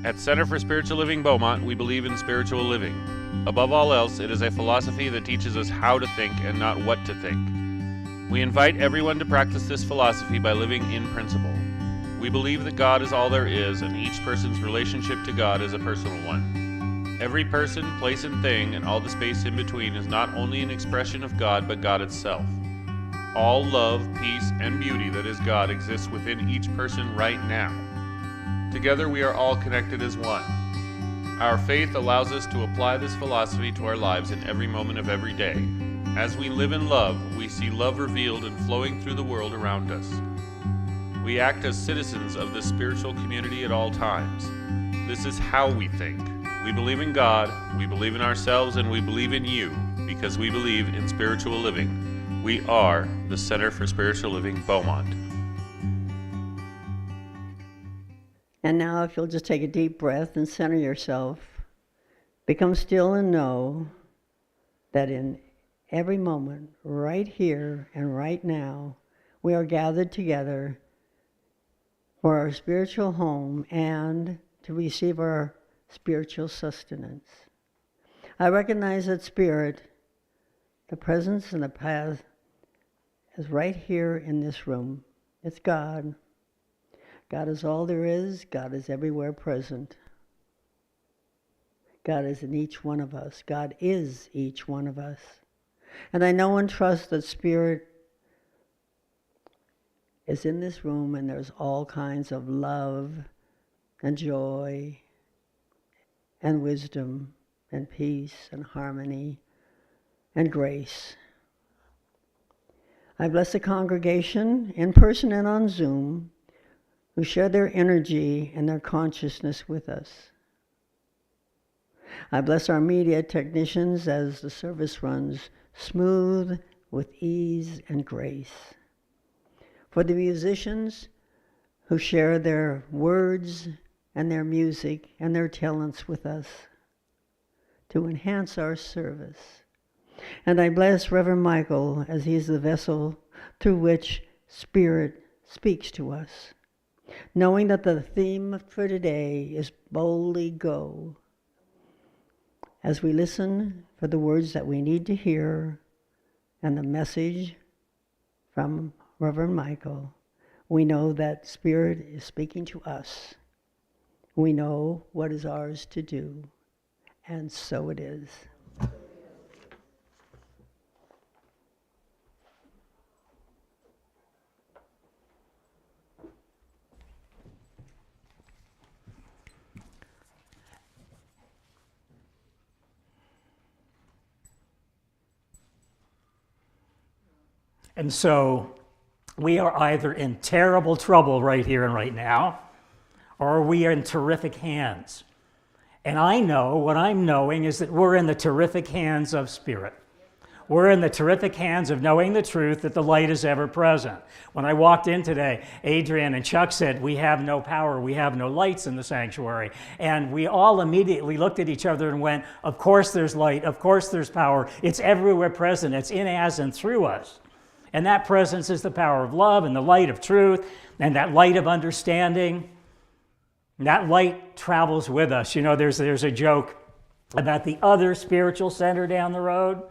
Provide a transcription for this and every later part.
At Center for Spiritual Living Beaumont, we believe in spiritual living. Above all else, it is a philosophy that teaches us how to think and not what to think. We invite everyone to practice this philosophy by living in principle. We believe that God is all there is, and each person's relationship to God is a personal one. Every person, place, and thing, and all the space in between is not only an expression of God, but God itself. All love, peace, and beauty that is God exists within each person right now. Together we are all connected as one. Our faith allows us to apply this philosophy to our lives in every moment of every day. As we live in love, we see love revealed and flowing through the world around us. We act as citizens of this spiritual community at all times. This is how we think. We believe in God, we believe in ourselves, and we believe in you because we believe in spiritual living. We are the Center for Spiritual Living Beaumont. And now if you'll just take a deep breath and center yourself, become still and know that in every moment, right here and right now, we are gathered together for our spiritual home and to receive our spiritual sustenance. I recognize that Spirit, the presence and the path, is right here in this room. It's God. God is all there is. God is everywhere present. God is in each one of us. God is each one of us. And I know and trust that Spirit is in this room, and there's all kinds of love and joy and wisdom and peace and harmony and grace. I bless the congregation, in person and on Zoom, who share their energy and their consciousness with us. I bless our media technicians as the service runs smooth with ease and grace. For the musicians who share their words and their music and their talents with us to enhance our service. And I bless Reverend Michael as he is the vessel through which Spirit speaks to us, knowing that the theme for today is boldly go. As we listen for the words that we need to hear and the message from Reverend Michael, we know that Spirit is speaking to us. We know what is ours to do, and so it is. And so we are either in terrible trouble right here and right now, or we are in terrific hands. And I know, what I'm knowing is that we're in the terrific hands of Spirit. We're in the terrific hands of knowing the truth that the light is ever present. When I walked in today, Adrian and Chuck said, we have no power, we have no lights in the sanctuary. And we all immediately looked at each other and went, of course there's light, of course there's power. It's everywhere present, it's in, as, and through us. And that presence is the power of love and the light of truth and that light of understanding. And that light travels with us. You know, there's a joke about the other spiritual center down the road.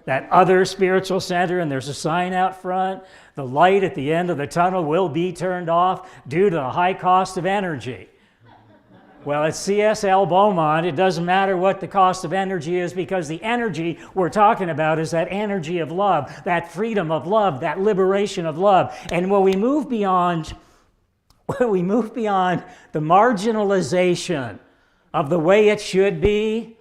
That other spiritual center, and there's a sign out front. The light at the end of the tunnel will be turned off due to the high cost of energy. Well, at CSL Beaumont, it doesn't matter what the cost of energy is, because the energy we're talking about is that energy of love, that freedom of love, that liberation of love. And when we move beyond the marginalization of the way it should be,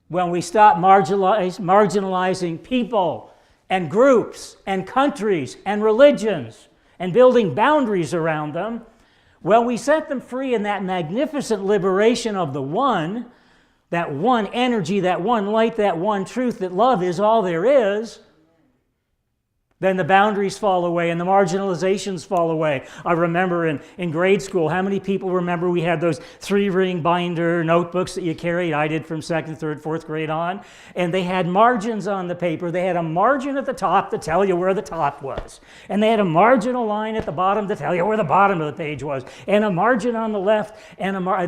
when we stop marginalizing people and groups and countries and religions and building boundaries around them, well, we set them free in that magnificent liberation of the one, that one energy, that one light, that one truth, that love is all there is. then the boundaries fall away and the marginalizations fall away. I remember in grade school, how many people remember we had those 3-ring binder notebooks that you carried? I did from 2nd, 3rd, 4th grade on. And they had margins on the paper. They had a margin at the top to tell you where the top was. And they had a marginal line at the bottom to tell you where the bottom of the page was. And a margin on the left, and I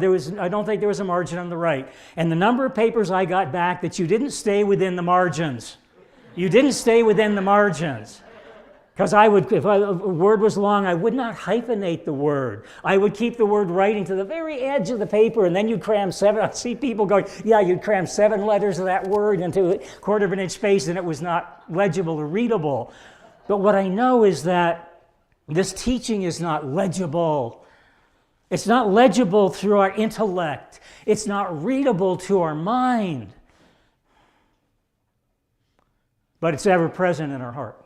don't think there was a margin on the right. And the number of papers I got back that you didn't stay within the margins. You didn't stay within the margins. Because if a word was long, I would not hyphenate the word. I would keep the word writing to the very edge of the paper, and then you'd cram 7. I see people going, yeah, you'd cram 7 letters of that word into a 1/4 of an inch space, and it was not legible or readable. But what I know is that this teaching is not legible. It's not legible through our intellect. It's not readable to our mind. But it's ever present in our heart.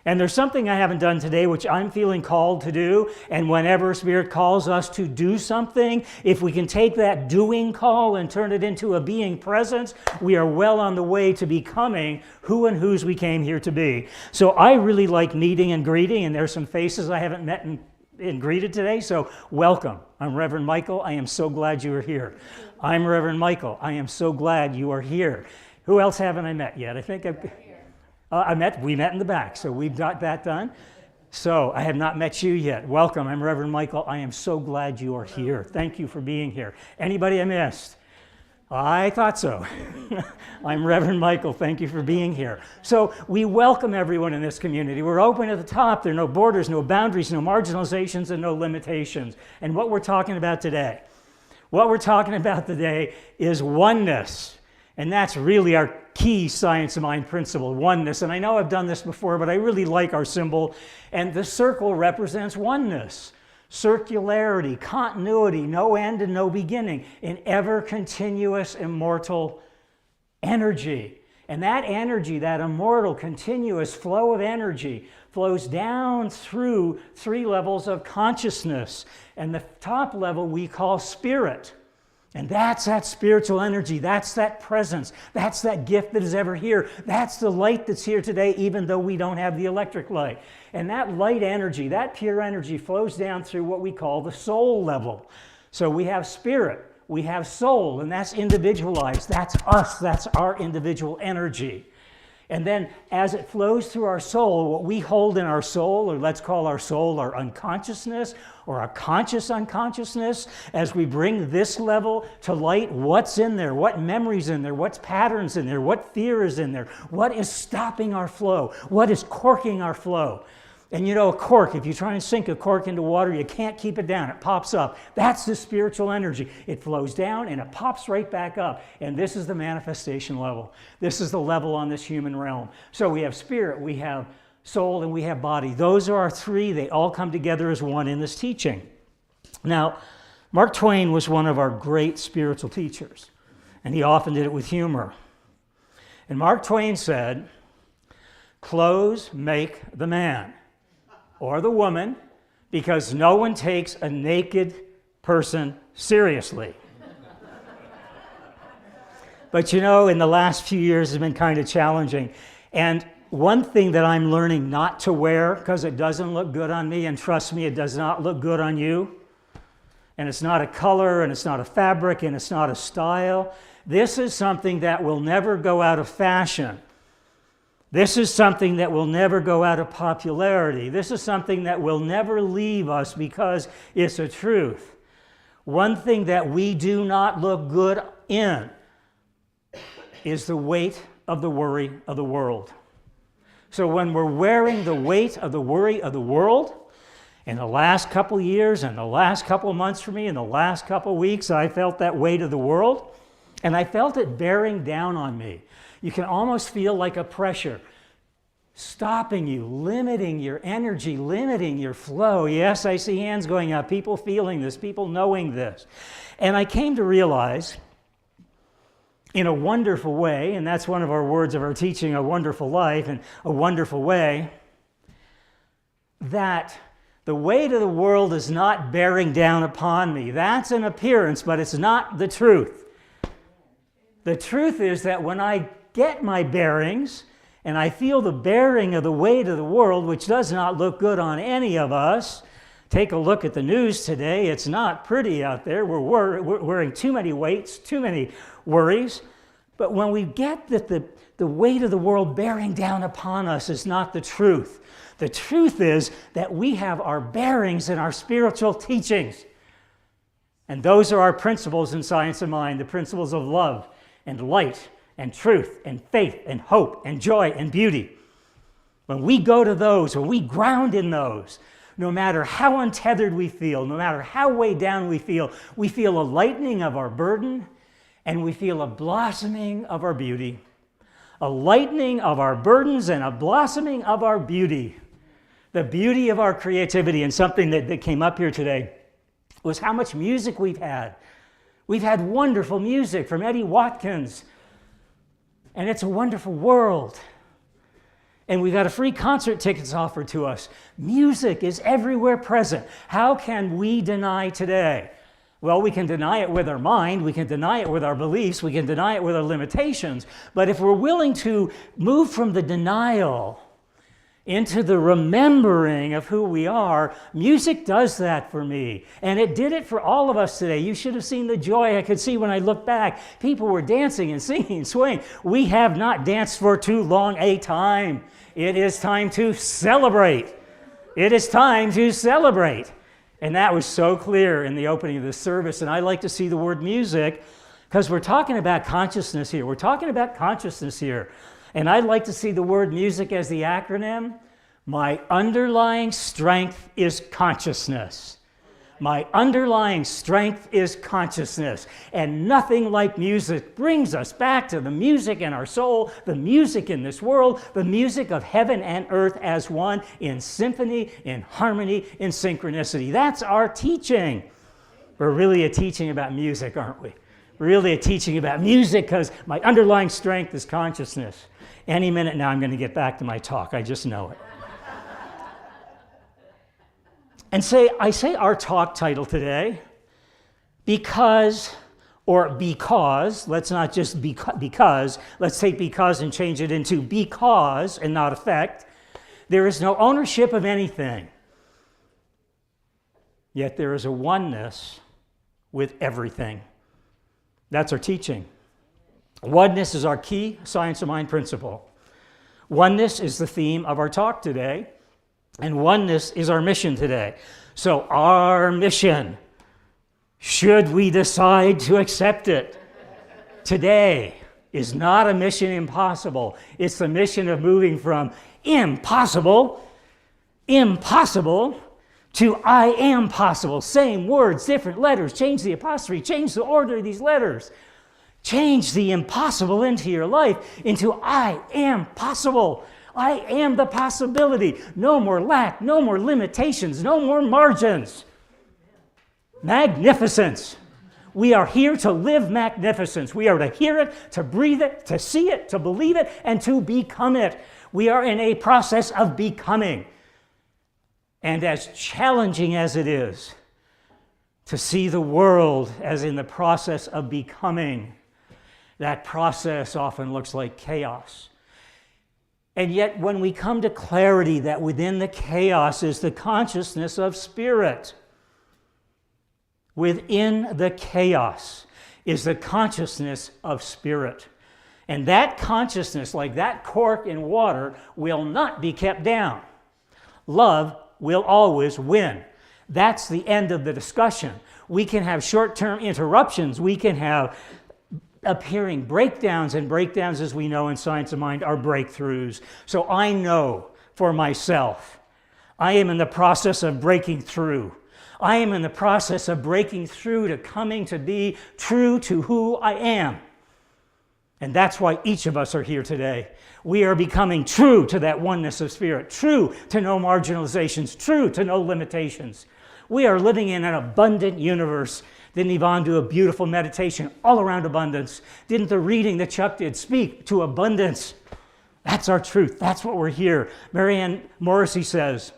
And there's something I haven't done today which I'm feeling called to do, and whenever Spirit calls us to do something, if we can take that doing call and turn it into a being presence, we are well on the way to becoming who and whose we came here to be. So I really like meeting and greeting, and there's some faces I haven't met and greeted today, so welcome. I'm Reverend Michael. I am so glad you are here. I'm Reverend Michael. I am so glad you are here. Who else haven't I met yet? I think we met in the back, so we've got that done. So I have not met you yet. Welcome, I'm Reverend Michael. I am so glad you are here. Thank you for being here. Anybody I missed? I thought so. I'm Reverend Michael. Thank you for being here. So we welcome everyone in this community. We're open at the top. There are no borders, no boundaries, no marginalizations, and no limitations. And what we're talking about today is oneness. And that's really our key science of mind principle, oneness. And I know I've done this before, but I really like our symbol. And the circle represents oneness, circularity, continuity, no end and no beginning, an ever-continuous, immortal energy. And that energy, that immortal, continuous flow of energy, flows down through 3 levels of consciousness. And the top level we call spirit. And that's that spiritual energy, that's that presence, that's that gift that is ever here, that's the light that's here today, even though we don't have the electric light. And that light energy, that pure energy flows down through what we call the soul level. So we have spirit, we have soul, and that's individualized, that's us, that's our individual energy. And then as it flows through our soul, what we hold in our soul, or let's call our soul our unconsciousness, or our conscious unconsciousness, as we bring this level to light, what's in there, what memories in there, what's patterns in there, what fear is in there, what is stopping our flow, what is corking our flow. And you know, a cork, if you try and sink a cork into water, you can't keep it down. It pops up. That's the spiritual energy. It flows down and it pops right back up. And this is the manifestation level. This is the level on this human realm. So we have spirit, we have soul, and we have body. Those are our 3. They all come together as one in this teaching. Now, Mark Twain was one of our great spiritual teachers, and he often did it with humor. And Mark Twain said, "Clothes make the man or the woman, because no one takes a naked person seriously." But you know, in the last few years has been kind of challenging. And one thing that I'm learning not to wear, because it doesn't look good on me, and trust me, it does not look good on you, and it's not a color, and it's not a fabric, and it's not a style. This is something that will never go out of fashion. This is something that will never go out of popularity. This is something that will never leave us because it's a truth. One thing that we do not look good in is the weight of the worry of the world. So when we're wearing the weight of the worry of the world, in the last couple of years and the last couple of months for me, in the last couple of weeks, I felt that weight of the world, and I felt it bearing down on me. You can almost feel like a pressure stopping you, limiting your energy, limiting your flow. Yes, I see hands going up, people feeling this, people knowing this. And I came to realize in a wonderful way, and that's one of our words of our teaching, a wonderful life, and a wonderful way, that the weight of the world is not bearing down upon me. That's an appearance, but it's not the truth. The truth is that when I get my bearings and I feel the bearing of the weight of the world, which does not look good on any of us. Take a look at the news today. It's not pretty out there. We're wearing too many weights, too many worries. But when we get that the weight of the world bearing down upon us is not the truth. The truth is that we have our bearings in our spiritual teachings. And those are our principles in Science of Mind, the principles of love and light and truth and faith and hope and joy and beauty. When we go to those, when we ground in those, no matter how untethered we feel, no matter how weighed down we feel a lightening of our burden and we feel a blossoming of our beauty. A lightening of our burdens and a blossoming of our beauty. The beauty of our creativity. And something that came up here today was how much music we've had. We've had wonderful music from Eddie Watkins. And it's a wonderful world. And we've got a free concert tickets offered to us. Music is everywhere present. How can we deny today? Well, we can deny it with our mind, we can deny it with our beliefs, we can deny it with our limitations. But if we're willing to move from the denial into the remembering of who we are, music does that for me. And it did it for all of us today. You should have seen the joy I could see when I looked back. People were dancing and singing and swaying. We have not danced for too long a time. It is time to celebrate. It is time to celebrate. And that was so clear in the opening of the service. And I like to see the word music because we're talking about consciousness here. We're talking about consciousness here. And I'd like to see the word music as the acronym. My underlying strength is consciousness. My underlying strength is consciousness. And nothing like music brings us back to the music in our soul, the music in this world, the music of heaven and earth as one, in symphony, in harmony, in synchronicity. That's our teaching. We're really a teaching about music, aren't we? We're really a teaching about music because my underlying strength is consciousness. Any minute now I'm going to get back to my talk. I just know it. And I say our talk title today because, let's not just because, let's take because and change it into because and not effect. There is no ownership of anything, yet there is a oneness with everything. That's our teaching. Oneness is our key Science of Mind principle. Oneness is the theme of our talk today. And oneness is our mission today. So our mission, should we decide to accept it today, is not a mission impossible. It's the mission of moving from impossible to I am possible. Same words, different letters. Change the apostrophe, change the order of these letters. Change the impossible into your life, into I am possible. I am the possibility. No more lack, no more limitations, no more margins. Magnificence. We are here to live magnificence. We are to hear it, to breathe it, to see it, to believe it, and to become it. We are in a process of becoming. And as challenging as it is to see the world as in the process of becoming, that process often looks like chaos. And yet when we come to clarity that within the chaos is the consciousness of spirit, within the chaos is the consciousness of spirit. And that consciousness, like that cork in water, will not be kept down. Love will always win. That's the end of the discussion. We can have short-term interruptions. We can have appearing breakdowns, and breakdowns, as we know in Science of Mind, are breakthroughs. So I know for myself, I am in the process of breaking through. I am in the process of breaking through to coming to be true to who I am. And that's why each of us are here today. We are becoming true to that oneness of spirit, true to no marginalizations, true to no limitations. We are living in an abundant universe. Didn't Yvonne do a beautiful meditation all around abundance? Didn't the reading that Chuck did speak to abundance? That's our truth. That's what we're here. Marianne Morrissey says,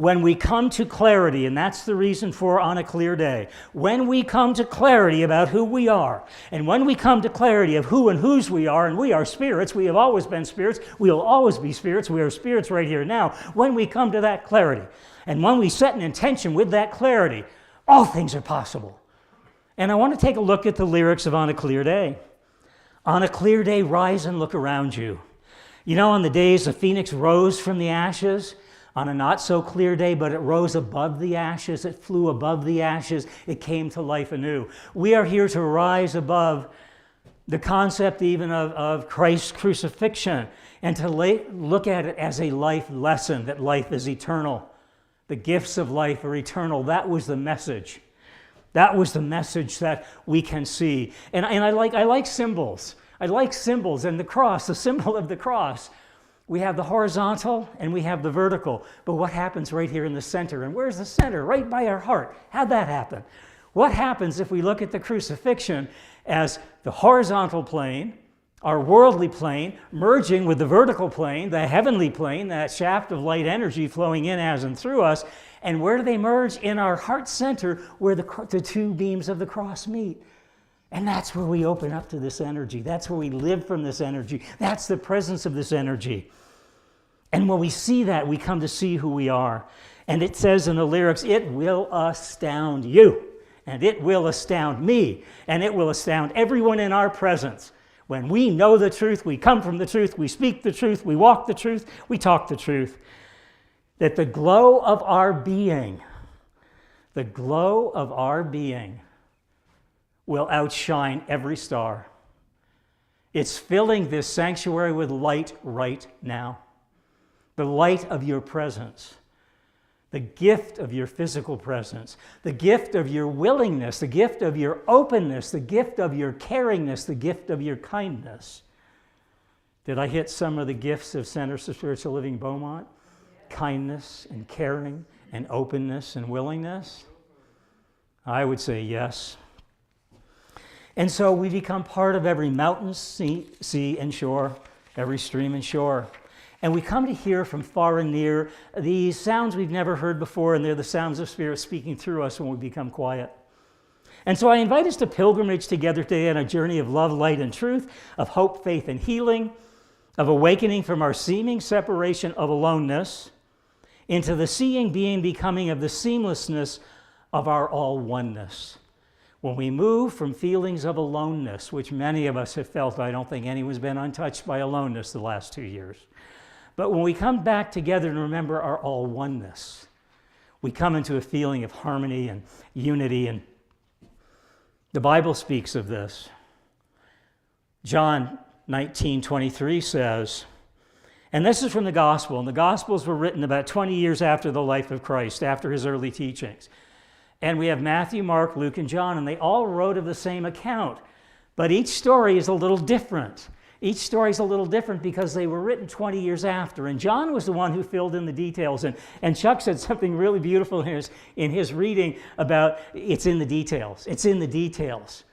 when we come to clarity, and that's the reason for on a clear day, when we come to clarity about who we are, and when we come to clarity of who and whose we are, and we are spirits, we have always been spirits, we will always be spirits, we are spirits right here now, when we come to that clarity, and when we set an intention with that clarity, all things are possible. And I want to take a look at the lyrics of On a Clear Day. On a clear day, rise and look around you. You know, on the days the phoenix rose from the ashes, on a not so clear day, but it rose above the ashes, it flew above the ashes, it came to life anew. We are here to rise above the concept even of Christ's crucifixion and to look at it as a life lesson, that life is eternal. The gifts of life are eternal. That was the message. That was the message that we can see. And I like symbols. I like symbols, and the cross, the symbol of the cross. We have the horizontal and we have the vertical. But what happens right here in the center? And where's the center? Right by our heart. How'd that happen? What happens if we look at the crucifixion as the horizontal plane, our worldly plane, merging with the vertical plane, the heavenly plane, that shaft of light energy flowing in as and through us? And where do they merge? In our heart center, where the two beams of the cross meet. And that's where we open up to this energy. That's where we live from this energy. That's the presence of this energy. And when we see that, we come to see who we are. And it says in the lyrics, it will astound you, and it will astound me, and it will astound everyone in our presence. When we know the truth, we come from the truth, we speak the truth, we walk the truth, we talk the truth. That the glow of our being will outshine every star. It's filling this sanctuary with light right now. The light of your presence, the gift of your physical presence, the gift of your willingness, the gift of your openness, the gift of your caringness, the gift of your kindness. Did I hit some of the gifts of Centers for Spiritual Living Beaumont? Kindness and caring and openness and willingness? I would say yes. And so we become part of every mountain, sea and shore, every stream and shore. And we come to hear from far and near these sounds we've never heard before, and they're the sounds of Spirit speaking through us when we become quiet. And so I invite us to pilgrimage together today on a journey of love, light, and truth, of hope, faith, and healing, of awakening from our seeming separation of aloneness into the seeing, being, becoming of the seamlessness of our all-oneness. When we move from feelings of aloneness, which many of us have felt, I don't think anyone's been untouched by aloneness the last 2 years. But when we come back together and remember our all-oneness, we come into a feeling of harmony and unity, and the Bible speaks of this. John 19:23 says, and this is from the Gospel, and the Gospels were written about 20 years after the life of Christ, after his early teachings. And we have Matthew, Mark, Luke, and John, and they all wrote of the same account. But each story is a little different. Each story is a little different because they were written 20 years after. And John was the one who filled in the details. And Chuck said something really beautiful in his reading about it's in the details. It's in the details.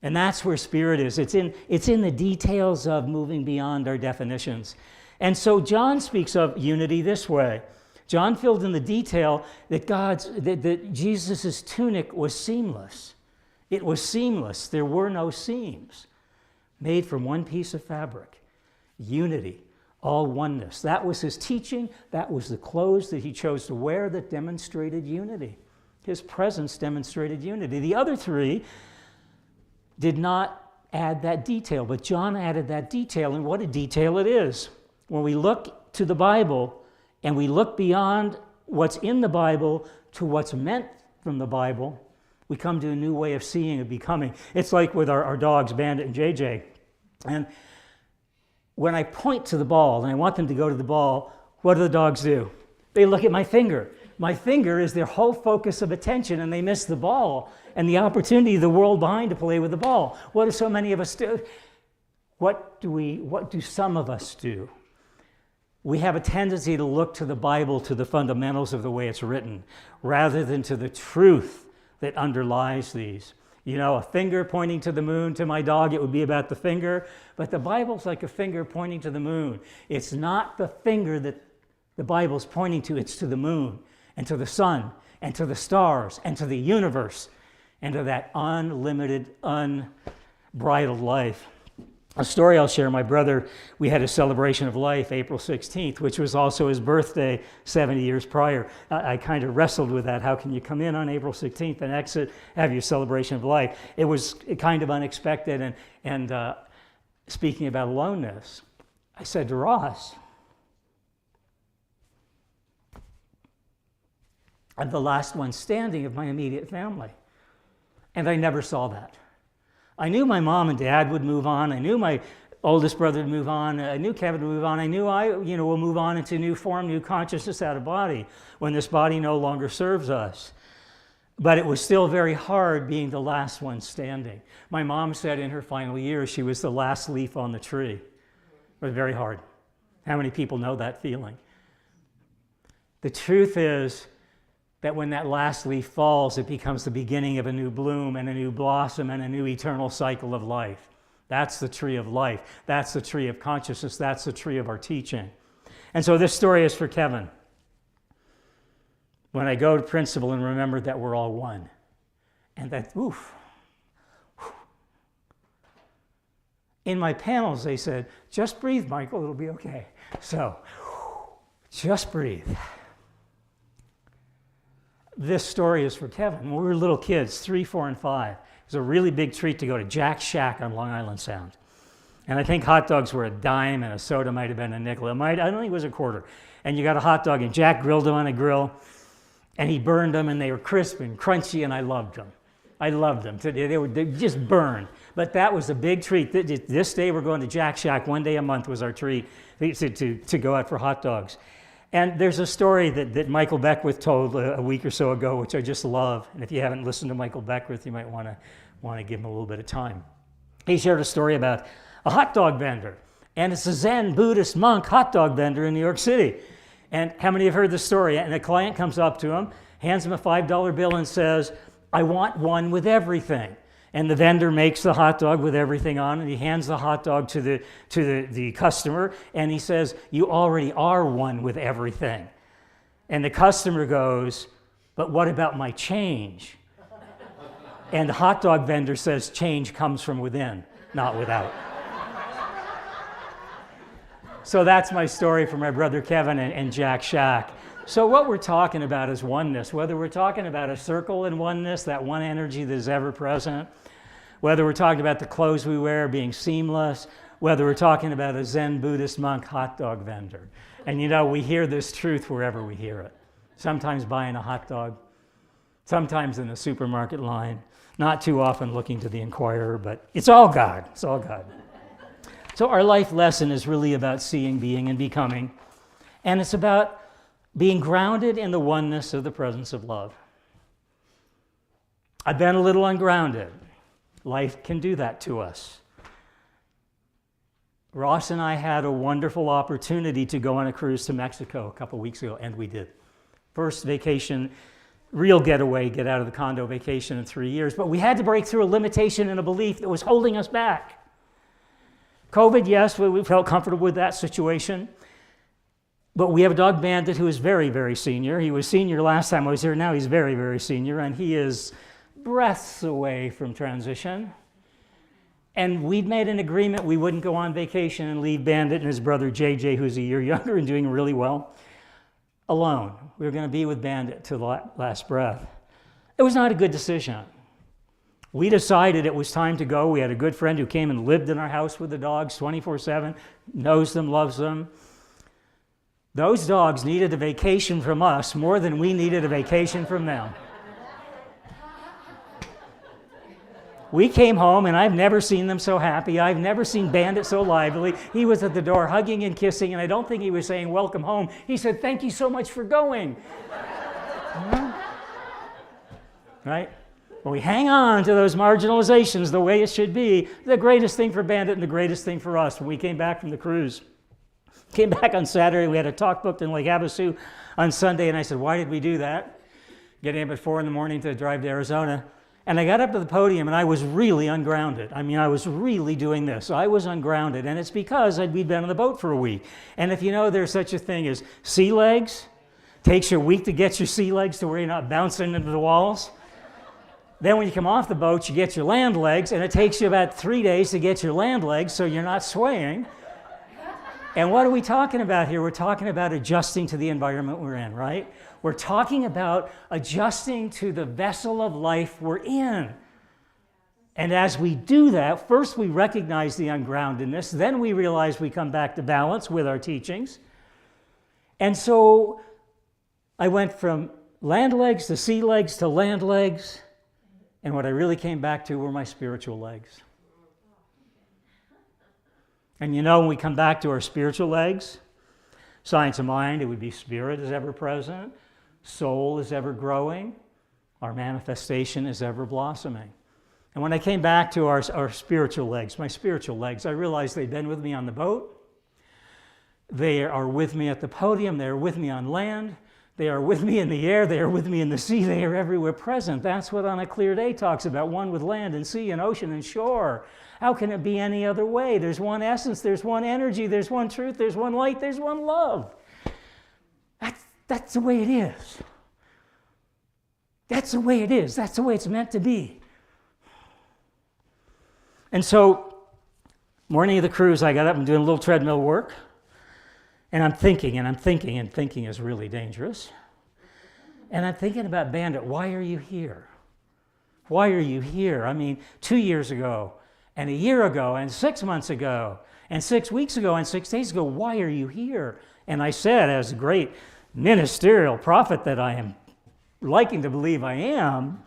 And that's where Spirit is. It's in the details of moving beyond our definitions. And so John speaks of unity this way. John filled in the detail that that Jesus' tunic was seamless. It was seamless. There were no seams. Made from one piece of fabric. Unity, all oneness. That was his teaching. That was the clothes that he chose to wear that demonstrated unity. His presence demonstrated unity. The other three did not add that detail, but John added that detail, and what a detail it is. When we look to the Bible and we look beyond what's in the Bible to what's meant from the Bible, we come to a new way of seeing and becoming. It's like with our dogs, Bandit and JJ. And when I point to the ball and I want them to go to the ball, what do the dogs do? They look at my finger. My finger is their whole focus of attention, and they miss the ball and the opportunity of the world behind to play with the ball. What do so many of us do? What do some of us do? We have a tendency to look to the Bible, to the fundamentals of the way it's written, rather than to the truth that underlies these. You know, a finger pointing to the moon, to my dog, it would be about the finger, but the Bible's like a finger pointing to the moon. It's not the finger that the Bible's pointing to, it's to the moon. and to the sun, and to the stars, and to the universe, and to that unlimited, unbridled life. A story I'll share, my brother, we had a celebration of life April 16th, which was also his birthday 70 years prior. I kind of wrestled with that. How can you come in on April 16th and exit, have your celebration of life? It was kind of unexpected, and speaking about aloneness, I said to Ross, I'm the last one standing of my immediate family. And I never saw that. I knew my mom and dad would move on. I knew my oldest brother would move on. I knew Kevin would move on. I knew I will move on into new form, new consciousness out of body when this body no longer serves us. But it was still very hard being the last one standing. My mom said in her final years she was the last leaf on the tree. It was very hard. How many people know that feeling? The truth is that when that last leaf falls, it becomes the beginning of a new bloom and a new blossom and a new eternal cycle of life. That's the tree of life. That's the tree of consciousness. That's the tree of our teaching. And so this story is for Kevin. When I go to principle and remember that we're all one. And that, in my panels, they said, just breathe, Michael, it'll be okay. So, just breathe. This story is for Kevin. When we were little kids, 3, 4, and 5, it was a really big treat to go to Jack's Shack on Long Island Sound. And I think hot dogs were a dime and a soda might have been a nickel. I don't think it was a quarter. And you got a hot dog and Jack grilled them on a grill and he burned them and they were crisp and crunchy and I loved them. I loved them. They just burned. But that was a big treat. This day we're going to Jack's Shack. One day a month was our treat to go out for hot dogs. And there's a story that Michael Beckwith told a week or so ago, which I just love. And if you haven't listened to Michael Beckwith, you might want to give him a little bit of time. He shared a story about a hot dog vendor. And it's a Zen Buddhist monk hot dog vendor in New York City. And how many have heard this story? And a client comes up to him, hands him a $5 bill and says, I want one with everything. And the vendor makes the hot dog with everything on, and he hands the hot dog to the customer, and he says, you already are one with everything. And the customer goes, but what about my change? And the hot dog vendor says, change comes from within, not without. So that's my story for my brother Kevin and Jack Shack. So what we're talking about is oneness, whether we're talking about a circle in oneness, that one energy that is ever present, whether we're talking about the clothes we wear being seamless, whether we're talking about a Zen Buddhist monk hot dog vendor. And we hear this truth wherever we hear it. Sometimes buying a hot dog, sometimes in the supermarket line, not too often looking to the Inquirer, but it's all God. It's all God. So our life lesson is really about seeing, being, and becoming. And it's about being grounded in the oneness of the presence of love. I've been a little ungrounded. Life can do that to us. Ross and I had a wonderful opportunity to go on a cruise to Mexico a couple weeks ago, and we did. First vacation, real getaway, get out of the condo vacation in 3 years, but we had to break through a limitation and a belief that was holding us back. COVID, yes, we felt comfortable with that situation. But we have a dog Bandit who is very, very senior. He was senior last time I was here. Now he's very, very senior. And he is breaths away from transition. And we'd made an agreement we wouldn't go on vacation and leave Bandit and his brother JJ, who's a year younger and doing really well, alone. We were going to be with Bandit to the last breath. It was not a good decision. We decided it was time to go. We had a good friend who came and lived in our house with the dogs 24/7, knows them, loves them. Those dogs needed a vacation from us more than we needed a vacation from them. We came home, and I've never seen them so happy. I've never seen Bandit so lively. He was at the door hugging and kissing, and I don't think he was saying, welcome home. He said, thank you so much for going. Right? When we hang on to those marginalizations the way it should be, the greatest thing for Bandit and the greatest thing for us when we came back from the cruise. Came back on Saturday, we had a talk booked in Lake Havasu on Sunday, and I said, why did we do that? Getting up at 4 a.m. to drive to Arizona. And I got up to the podium, and I was really ungrounded. I was really doing this. I was ungrounded, and it's because we'd been on the boat for a week. And if you know there's such a thing as sea legs, Takes you a week to get your sea legs to where you're not bouncing into the walls. Then when you come off the boat, you get your land legs, and it takes you about 3 days to get your land legs so you're not swaying. And what are we talking about here? We're talking about adjusting to the environment we're in, right? We're talking about adjusting to the vessel of life we're in. And as we do that, first we recognize the ungroundedness, then we realize we come back to balance with our teachings. And so I went from land legs to sea legs to land legs, and what I really came back to were my spiritual legs. And you know, when we come back to our spiritual legs, science of mind, it would be spirit is ever present, soul is ever growing, our manifestation is ever blossoming. And when I came back to our spiritual legs, my spiritual legs, I realized they'd been with me on the boat. They are with me at the podium. They are with me on land. They are with me in the air. They are with me in the sea. They are everywhere present. That's what On a Clear Day talks about, one with land and sea and ocean and shore. How can it be any other way? There's one essence. There's one energy. There's one truth. There's one light. There's one love. That's the way it is. That's the way it is. That's the way it's meant to be. And so, morning of the cruise, I got up and doing a little treadmill work. And I'm thinking, and thinking is really dangerous. And I'm thinking about Bandit, why are you here? Why are you here? I mean, 2 years ago, and a year ago, and 6 months ago, and 6 weeks ago, and 6 days ago, why are you here? And I said, as a great ministerial prophet that I am liking to believe I am,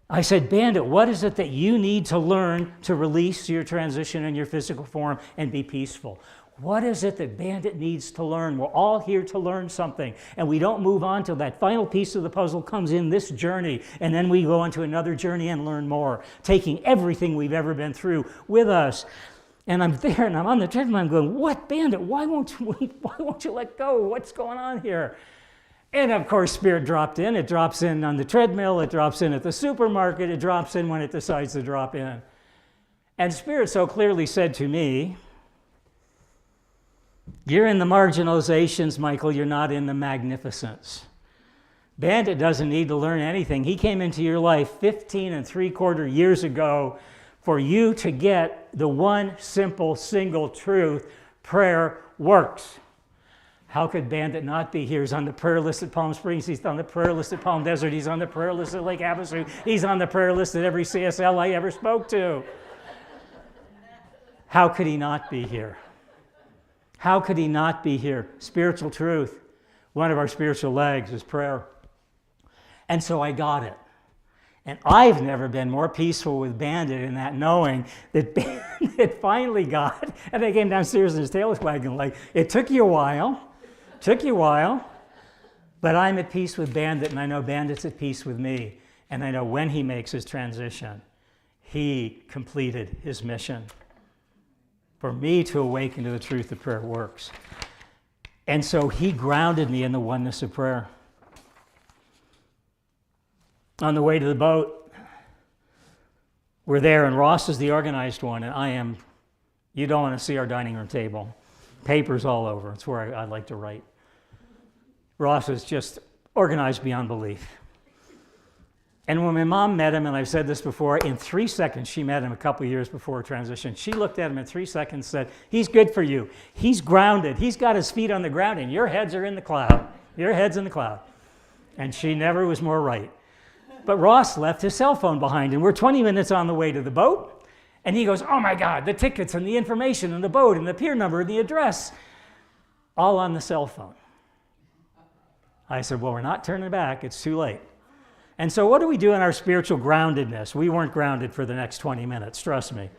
I said, Bandit, what is it that you need to learn to release your transition in your physical form and be peaceful? What is it that Bandit needs to learn? We're all here to learn something, and we don't move on till that final piece of the puzzle comes in this journey, and then we go into another journey and learn more, taking everything we've ever been through with us. And I'm there, and I'm on the treadmill, I'm going, what, Bandit? Why won't you let go? What's going on here? And of course, Spirit dropped in. It drops in on the treadmill. It drops in at the supermarket. It drops in when it decides to drop in. And Spirit so clearly said to me, you're in the marginalizations, Michael. You're not in the magnificence. Bandit doesn't need to learn anything. He came into your life 15 3/4 years ago for you to get the one simple, single truth: prayer works. How could Bandit not be here? He's on the prayer list at Palm Springs. He's on the prayer list at Palm Desert. He's on the prayer list at Lake Havasu. He's on the prayer list at every CSL I ever spoke to. How could he not be here? How could he not be here? Spiritual truth. One of our spiritual legs is prayer. And so I got it. And I've never been more peaceful with Bandit in that knowing that Bandit finally got, and I came downstairs and his tail was wagging like, it took you a while, but I'm at peace with Bandit, and I know Bandit's at peace with me. And I know when he makes his transition, he completed his mission. For me to awaken to the truth that prayer works. And so he grounded me in the oneness of prayer. On the way to the boat, we're there, and Ross is the organized one, and I am, you don't want to see our dining room table. Papers all over. It's where I like to write. Ross is just organized beyond belief. And when my mom met him, and I've said this before, in 3 seconds, she met him a couple years before her transition. She looked at him in 3 seconds and said, he's good for you. He's grounded. He's got his feet on the ground, and your heads are in the cloud. Your head's in the cloud. And she never was more right. But Ross left his cell phone behind, and we're 20 minutes on the way to the boat, and he goes, oh my God, the tickets and the information and the boat and the pier number and the address, all on the cell phone. I said, well, we're not turning back. It's too late. And so what do we do in our spiritual groundedness? We weren't grounded for the next 20 minutes, trust me.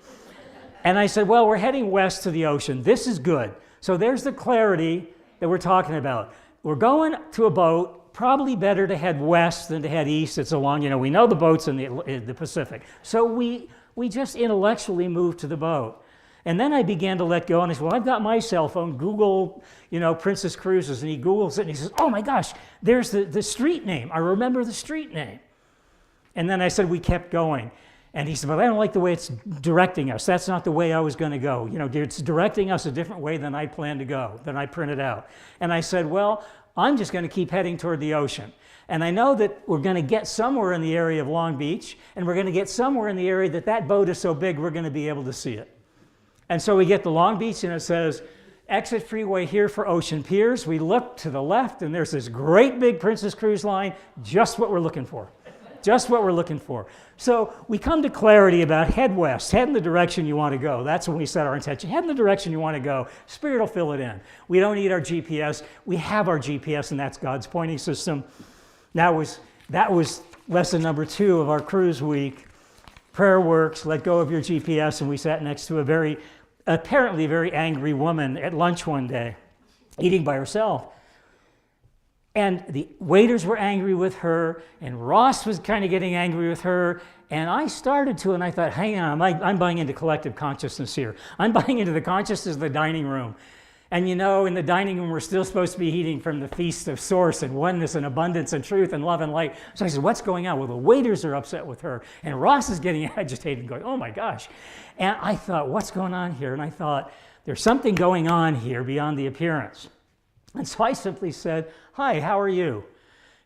And I said, well, we're heading west to the ocean. This is good. So there's the clarity that we're talking about. We're going to a boat, probably better to head west than to head east. It's along, we know the boat's in the Pacific. So we just intellectually moved to the boat. And then I began to let go, and I said, well, I've got my cell phone, Google, Princess Cruises, and he Googles it, and he says, oh my gosh, there's the street name. I remember the street name. And then I said, we kept going. And he said, but I don't like the way it's directing us. That's not the way I was going to go. You know, it's directing us a different way than I planned to go, than I printed out. And I said, well, I'm just going to keep heading toward the ocean. And I know that we're going to get somewhere in the area of Long Beach, and we're going to get somewhere in the area that boat is so big we're going to be able to see it. And so we get to Long Beach, and it says, exit freeway here for Ocean Piers. We look to the left, and there's this great big Princess Cruise Line, just what we're looking for. Just what we're looking for. So we come to clarity about head west, head in the direction you want to go. That's when we set our intention. Head in the direction you want to go. Spirit will fill it in. We don't need our GPS. We have our GPS, and that's God's pointing system. That was lesson number 2 of our cruise week. Prayer works, let go of your GPS. And we sat next to a apparently very angry woman at lunch one day, eating by herself. And the waiters were angry with her, and Ross was kind of getting angry with her, and I started to, and I thought, hang on, I'm buying into collective consciousness here. I'm buying into the consciousness of the dining room. And you know, in the dining room, we're still supposed to be eating from the feast of source and oneness and abundance and truth and love and light. So I said, what's going on? Well, the waiters are upset with her, and Ross is getting agitated, going, oh my gosh. And I thought, what's going on here? And I thought, there's something going on here beyond the appearance. And so I simply said, hi, how are you?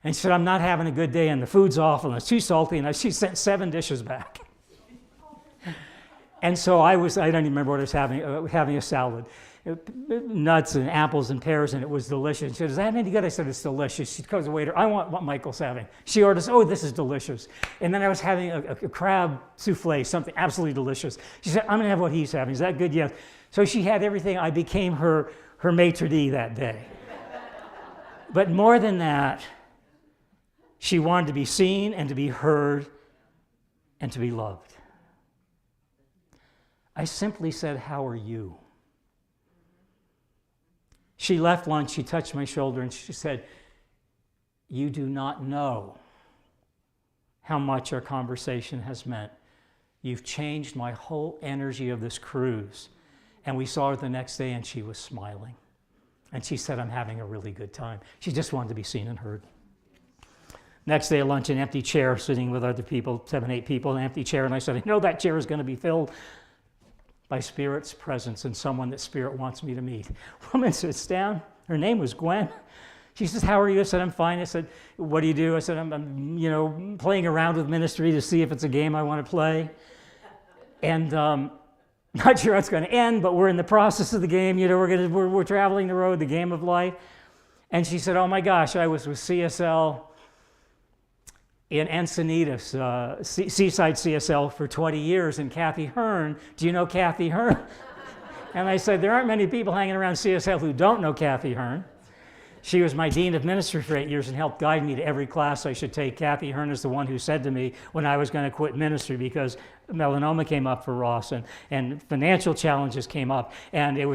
And she said, I'm not having a good day, and the food's awful, and it's too salty, and she sent 7 dishes back. And so I don't even remember what I was having a salad. Nuts and apples and pears, and it was delicious. She said, is that any good? I said, it's delicious. She goes to the waiter, I want what Michael's having. She orders, oh, this is delicious. And then I was having a crab souffle, something absolutely delicious. She said, I'm gonna have what he's having. Is that good? Yes. So she had everything. I became her maitre d' that day. But more than that, she wanted to be seen and to be heard and to be loved. I simply said, how are you? She left lunch, she touched my shoulder, and she said, you do not know how much our conversation has meant. You've changed my whole energy of this cruise. And we saw her the next day, and she was smiling. And she said, I'm having a really good time. She just wanted to be seen and heard. Next day at lunch, an empty chair, sitting with other people, 7, 8 people, an empty chair. And I said, I know that chair is going to be filled by Spirit's presence and someone that Spirit wants me to meet. Woman sits down. Her name was Gwen. She says, how are you? I said, I'm fine. I said, what do you do? I said, I'm playing around with ministry to see if it's a game I want to play. And not sure how it's going to end, but we're in the process of the game. You know, we're traveling the road, the game of life. And she said, oh my gosh, I was with CSL in Encinitas, Seaside CSL for 20 years, and Kathy Hearn, do you know Kathy Hearn? And I said, there aren't many people hanging around CSL who don't know Kathy Hearn. She was my dean of ministry for 8 years and helped guide me to every class I should take. Kathy Hearn is the one who said to me when I was going to quit ministry because melanoma came up for Ross and financial challenges came up. And there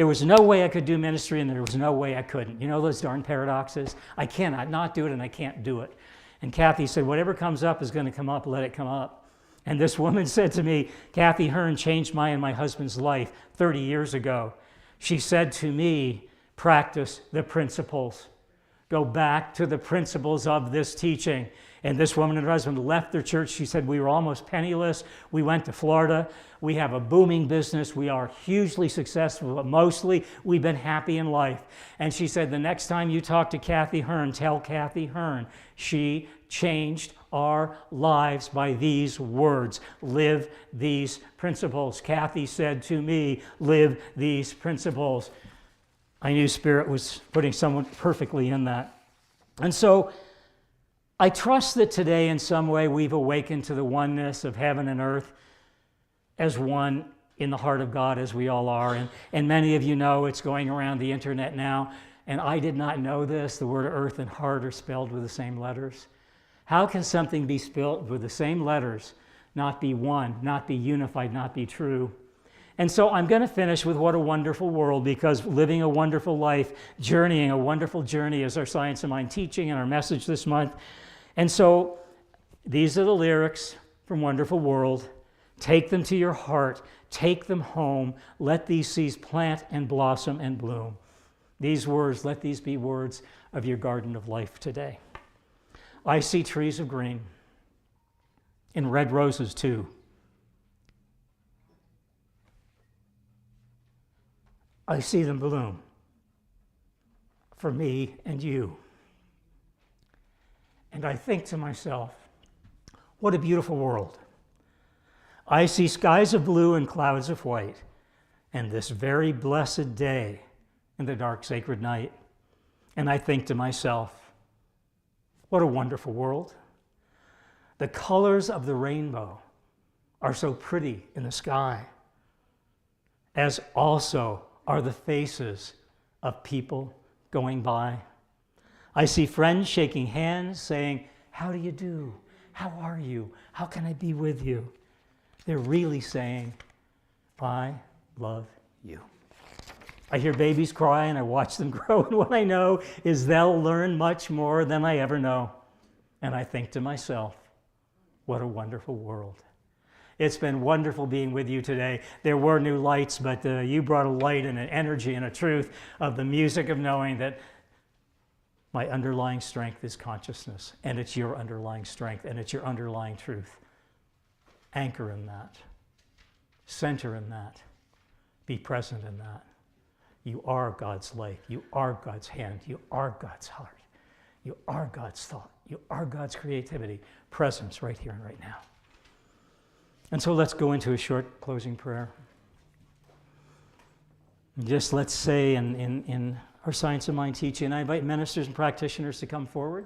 was no way I could do ministry, and there was no way I couldn't. You know those darn paradoxes? I cannot not do it, and I can't do it. And Kathy said, whatever comes up is going to come up, let it come up. And this woman said to me, Kathy Hearn changed my and my husband's life 30 years ago. She said to me, practice the principles. Go back to the principles of this teaching. And this woman and her husband left their church. She said, we were almost penniless. We went to Florida. We have a booming business. We are hugely successful, but mostly we've been happy in life. And she said, the next time you talk to Kathy Hearn, tell Kathy Hearn, she changed our lives by these words. Live these principles. Kathy said to me, live these principles. I knew Spirit was putting someone perfectly in that. And so I trust that today in some way we've awakened to the oneness of heaven and earth as one in the heart of God, as we all are. And many of you know it's going around the internet now, and I did not know this. The word earth and heart are spelled with the same letters. How can something be spelled with the same letters, not be one, not be unified, not be true? And so I'm going to finish with what a wonderful world, because living a wonderful life, journeying a wonderful journey is our Science of Mind teaching and our message this month. And so these are the lyrics from Wonderful World. Take them to your heart. Take them home. Let these seeds plant and blossom and bloom. These words, let these be words of your garden of life today. I see trees of green and red roses too. I see them bloom for me and you. And I think to myself, what a beautiful world. I see skies of blue and clouds of white, and this very blessed day in the dark sacred night. And I think to myself, what a wonderful world. The colors of the rainbow are so pretty in the sky, as also are the faces of people going by. I see friends shaking hands, saying, how do you do? How are you? How can I be with you? They're really saying, I love you. I hear babies cry and I watch them grow, and what I know is they'll learn much more than I ever know. And I think to myself, what a wonderful world. It's been wonderful being with you today. There were new lights, but you brought a light and an energy and a truth of the music of knowing that my underlying strength is consciousness, and it's your underlying strength, and it's your underlying truth. Anchor in that. Center in that. Be present in that. You are God's light. You are God's hand. You are God's heart. You are God's thought. You are God's creativity. Presence right here and right now. And so let's go into a short closing prayer. Just let's say in our Science of Mind teaching, I invite ministers and practitioners to come forward.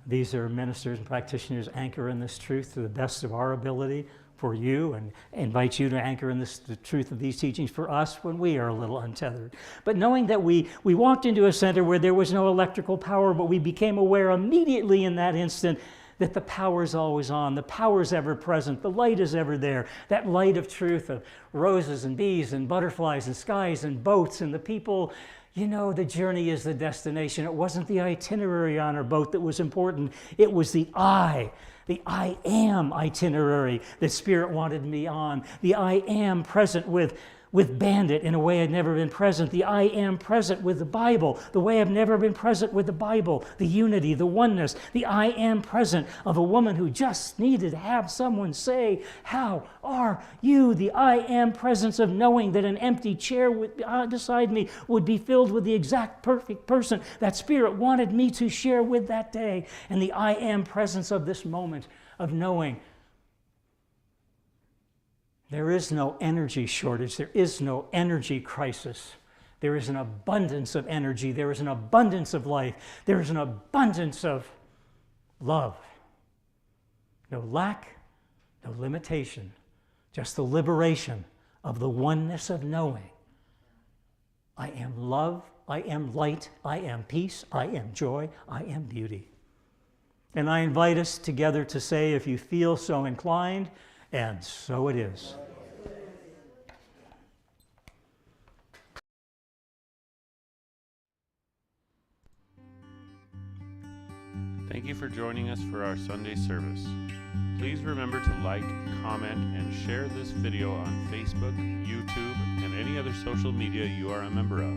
These are ministers and practitioners anchor in this truth to the best of our ability for you, and invite you to anchor in the truth of these teachings for us when we are a little untethered. But knowing that we walked into a center where there was no electrical power, but we became aware immediately in that instant that the power is always on, the power is ever present, the light is ever there, that light of truth of roses and bees and butterflies and skies and boats and the people. You know, the journey is the destination. It wasn't the itinerary on our boat that was important. It was the I am itinerary that Spirit wanted me on. The I am present with Bandit in a way I'd never been present. The I am present with the Bible, the way I've never been present with the Bible, the unity, the oneness. The I am present of a woman who just needed to have someone say, how are you? The I am presence of knowing that an empty chair beside me would be filled with the exact perfect person that Spirit wanted me to share with that day. And the I am presence of this moment of knowing there is no energy shortage. There is no energy crisis. There is an abundance of energy. There is an abundance of life. There is an abundance of love. No lack, no limitation, just the liberation of the oneness of knowing. I am love, I am light, I am peace, I am joy, I am beauty. And I invite us together to say, if you feel so inclined, and so it is. Thank you for joining us for our Sunday service. Please remember to like, comment, and share this video on Facebook, YouTube, and any other social media you are a member of.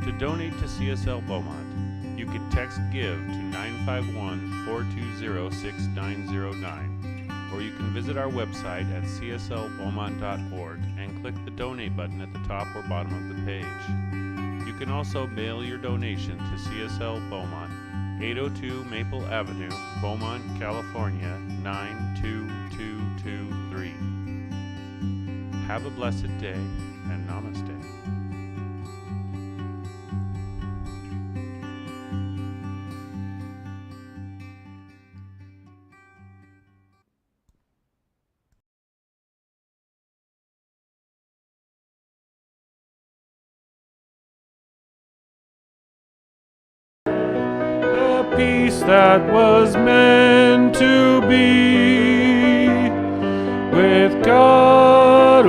To donate to CSL Beaumont, you can text GIVE to 951-420-6909, or you can visit our website at cslbeaumont.org and click the donate button at the top or bottom of the page. You can also mail your donation to CSL Beaumont, 802 Maple Avenue, Beaumont, California, 92223. Have a blessed day, and namaste. Peace that was meant to be with God,